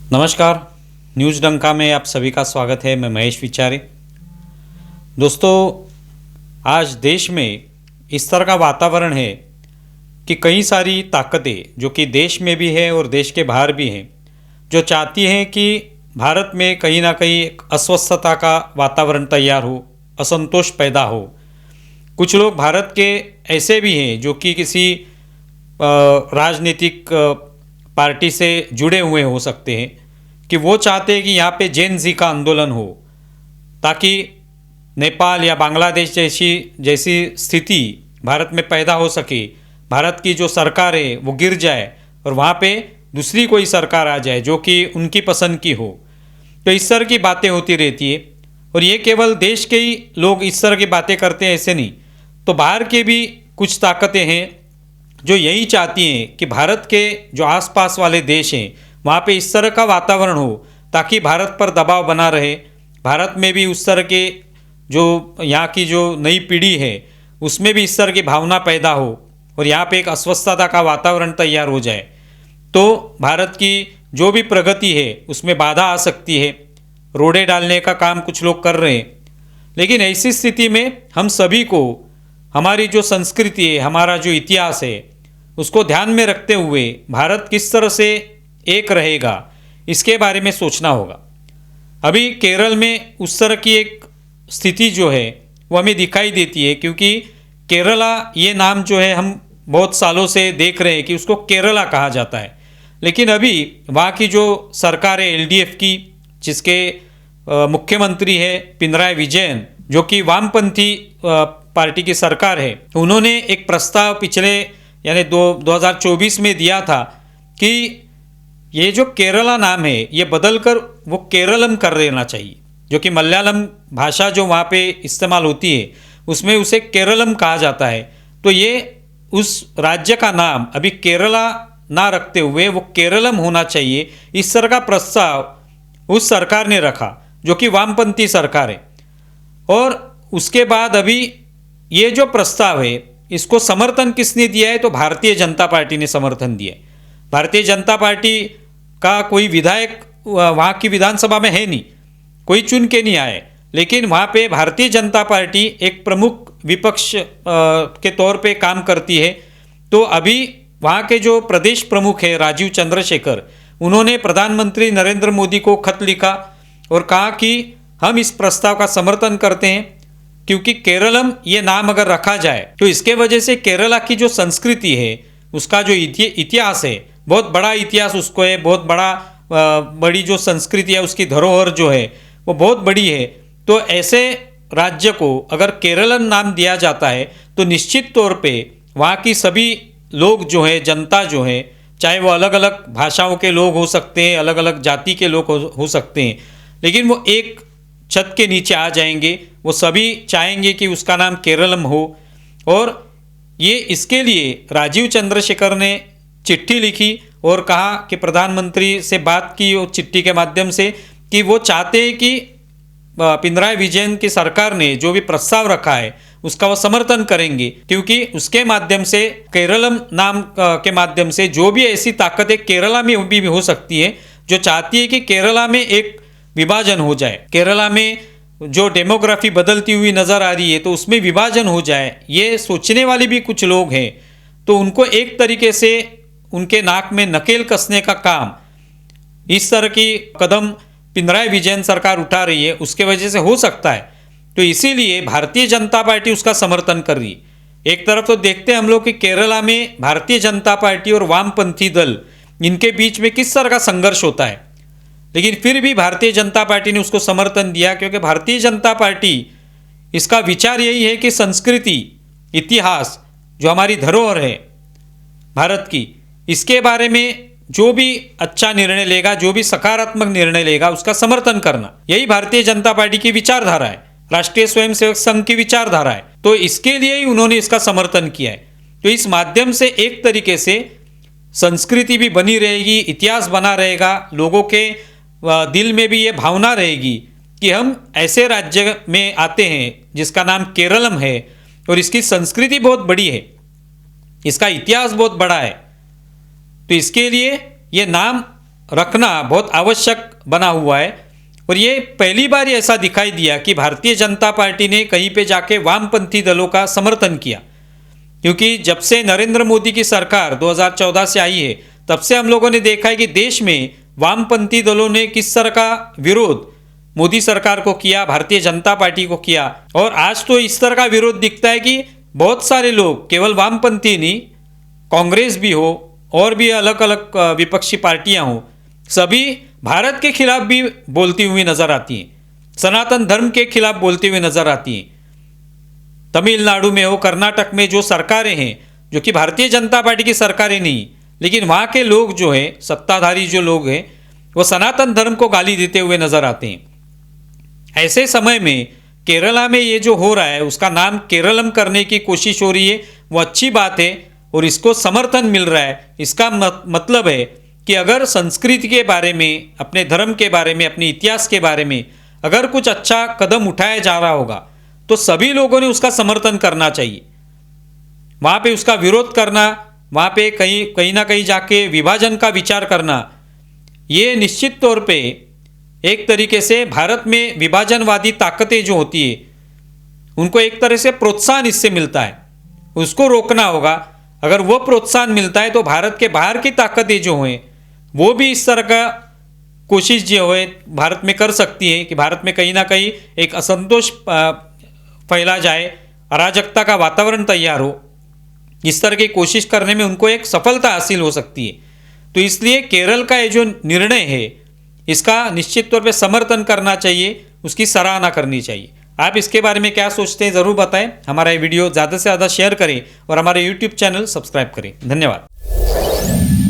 नमस्कार। न्यूज़ डंका में आप सभी का स्वागत है। मैं महेश विचारे। दोस्तों, आज देश में इस तरह का वातावरण है कि कई सारी ताकतें जो कि देश में भी है और देश के बाहर भी हैं, जो चाहती हैं कि भारत में कहीं ना कहीं एक अस्वस्थता का वातावरण तैयार हो, असंतोष पैदा हो। कुछ लोग भारत के ऐसे भी हैं जो कि किसी राजनीतिक पार्टी से जुड़े हुए हो सकते हैं कि वो चाहते हैं कि यहाँ पे जेन जी का आंदोलन हो, ताकि नेपाल या बांग्लादेश जैसी स्थिति भारत में पैदा हो सके, भारत की जो सरकार है वो गिर जाए और वहाँ पे दूसरी कोई सरकार आ जाए जो कि उनकी पसंद की हो। तो इस तरह की बातें होती रहती है और ये केवल देश के ही लोग इस तरह की बातें करते हैं ऐसे नहीं, तो बाहर के भी कुछ ताकतें हैं जो यही चाहती हैं कि भारत के जो आसपास वाले देश हैं वहाँ पे इस तरह का वातावरण हो ताकि भारत पर दबाव बना रहे, भारत में भी उस तरह के जो यहाँ की जो नई पीढ़ी है उसमें भी इस तरह की भावना पैदा हो और यहाँ पे एक अस्वस्थता का वातावरण तैयार हो जाए, तो भारत की जो भी प्रगति है उसमें बाधा आ सकती है। रोड़े डालने का काम कुछ लोग कर रहे हैं, लेकिन ऐसी स्थिति में हम सभी को हमारी जो संस्कृति है, हमारा जो इतिहास है, उसको ध्यान में रखते हुए भारत किस तरह से एक रहेगा इसके बारे में सोचना होगा। अभी केरल में उस तरह की एक स्थिति जो है वो हमें दिखाई देती है, क्योंकि केरला ये नाम जो है हम बहुत सालों से देख रहे हैं कि उसको केरला कहा जाता है, लेकिन अभी वहाँ की जो सरकार है एलडीएफ की, जिसके मुख्यमंत्री है पिनराई विजयन, जो कि वामपंथी पार्टी की सरकार है, उन्होंने एक प्रस्ताव पिछले यानी 2024 में दिया था कि ये जो केरला नाम है ये बदलकर वो केरलम कर देना चाहिए, जो कि मलयालम भाषा जो वहाँ पे इस्तेमाल होती है उसमें उसे केरलम कहा जाता है। तो ये उस राज्य का नाम अभी केरला ना रखते हुए वो केरलम होना चाहिए, इस तरह का प्रस्ताव उस सरकार ने रखा जो कि वामपंथी सरकार है। और उसके बाद अभी ये जो प्रस्ताव है इसको समर्थन किसने दिया है, तो भारतीय जनता पार्टी ने समर्थन दिया है। भारतीय जनता पार्टी का कोई विधायक वहाँ की विधानसभा में है नहीं, कोई चुन के नहीं आए, लेकिन वहाँ पे भारतीय जनता पार्टी एक प्रमुख विपक्ष के तौर पे काम करती है। तो अभी वहाँ के जो प्रदेश प्रमुख है राजीव चंद्रशेखर, उन्होंने प्रधानमंत्री नरेंद्र मोदी को खत लिखा और कहा कि हम इस प्रस्ताव का समर्थन करते हैं, क्योंकि केरलम ये नाम अगर रखा जाए तो इसके वजह से केरला की जो संस्कृति है, उसका जो इतिहास है, बहुत बड़ा इतिहास उसको है, बहुत बड़ी जो संस्कृति है, उसकी धरोहर जो है वो बहुत बड़ी है। तो ऐसे राज्य को अगर केरलन नाम दिया जाता है तो निश्चित तौर पे वहाँ की सभी लोग जो है, जनता जो है, चाहे वो अलग अलग भाषाओं के लोग हो सकते हैं, अलग अलग जाति के लोग हो सकते हैं, लेकिन वो एक छत के नीचे आ जाएंगे। वो सभी चाहेंगे कि उसका नाम केरलम हो। और ये इसके लिए राजीव चंद्रशेखर ने चिट्ठी लिखी और कहा कि प्रधानमंत्री से बात की और चिट्ठी के माध्यम से कि वो चाहते हैं कि पिनराई विजयन की सरकार ने जो भी प्रस्ताव रखा है उसका वो समर्थन करेंगे, क्योंकि उसके माध्यम से केरलम नाम के माध्यम से जो भी ऐसी ताकतें केरला में भी हो सकती है जो चाहती है कि केरला में एक विभाजन हो जाए, केरला में जो डेमोग्राफी बदलती हुई नज़र आ रही है तो उसमें विभाजन हो जाए, ये सोचने वाले भी कुछ लोग हैं। तो उनको एक तरीके से उनके नाक में नकेल कसने का काम इस तरह की कदम पिनराई विजयन सरकार उठा रही है, उसके वजह से हो सकता है। तो इसीलिए भारतीय जनता पार्टी उसका समर्थन कर रही है। एक तरफ तो देखते हैं हम लोग कि केरला में भारतीय जनता पार्टी और वामपंथी दल, इनके बीच में किस तरह का संघर्ष होता है, लेकिन फिर भी भारतीय जनता पार्टी ने उसको समर्थन दिया, क्योंकि भारतीय जनता पार्टी इसका विचार यही है कि संस्कृति, इतिहास, जो हमारी धरोहर है भारत की, इसके बारे में जो भी अच्छा निर्णय लेगा, जो भी सकारात्मक निर्णय लेगा, उसका समर्थन करना, यही भारतीय जनता पार्टी की विचारधारा है, राष्ट्रीय स्वयंसेवक संघ की विचारधारा है। तो इसके लिए ही उन्होंने इसका समर्थन किया है। तो इस माध्यम से एक तरीके से संस्कृति भी बनी रहेगी, इतिहास बना रहेगा, लोगों के दिल में भी ये भावना रहेगी कि हम ऐसे राज्य में आते हैं जिसका नाम केरलम है और इसकी संस्कृति बहुत बड़ी है, इसका इतिहास बहुत बड़ा है। तो इसके लिए ये नाम रखना बहुत आवश्यक बना हुआ है। और ये पहली बार ऐसा दिखाई दिया कि भारतीय जनता पार्टी ने कहीं पे जाके वामपंथी दलों का समर्थन किया, क्योंकि जब से नरेंद्र मोदी की सरकार 2014 से आई है तब से हम लोगों ने देखा है कि देश में वामपंथी दलों ने किस तरह का विरोध मोदी सरकार को किया, भारतीय जनता पार्टी को किया। और आज तो इस तरह का विरोध दिखता है कि बहुत सारे लोग, केवल वामपंथी नहीं, कांग्रेस भी हो और भी अलग अलग विपक्षी पार्टियां हो, सभी भारत के खिलाफ भी बोलती हुई नजर आती हैं, सनातन धर्म के खिलाफ बोलती हुई नजर आती हैं। तमिलनाडु में हो, कर्नाटक में जो सरकारें हैं, जो कि भारतीय जनता पार्टी की सरकारें नहीं, लेकिन वहाँ के लोग जो है, सत्ताधारी जो लोग हैं, वो सनातन धर्म को गाली देते हुए नजर आते हैं। ऐसे समय में केरला में ये जो हो रहा है उसका नाम केरलम करने की कोशिश हो रही है, वो अच्छी बात है और इसको समर्थन मिल रहा है। इसका मतलब है कि अगर संस्कृति के बारे में, अपने धर्म के बारे में, अपने इतिहास के बारे में अगर कुछ अच्छा कदम उठाया जा रहा होगा तो सभी लोगों ने उसका समर्थन करना चाहिए। वहाँ पे उसका विरोध करना, वहाँ पे कहीं ना कहीं जाके विभाजन का विचार करना, ये निश्चित तौर पे एक तरीके से भारत में विभाजनवादी ताकतें जो होती है उनको एक तरह से प्रोत्साहन इससे मिलता है, उसको रोकना होगा। अगर वो प्रोत्साहन मिलता है तो भारत के बाहर की ताकतें जो हैं वो भी इस तरह का कोशिश जो है भारत में कर सकती है कि भारत में कहीं ना कहीं एक असंतोष फैला जाए, अराजकता का वातावरण तैयार हो। इस तरह की कोशिश करने में उनको एक सफलता हासिल हो सकती है। तो इसलिए केरल का ये जो निर्णय है इसका निश्चित तौर पे समर्थन करना चाहिए, उसकी सराहना करनी चाहिए। आप इसके बारे में क्या सोचते हैं ज़रूर बताएं। हमारा ये वीडियो ज़्यादा से ज़्यादा शेयर करें और हमारे YouTube चैनल सब्सक्राइब करें। धन्यवाद।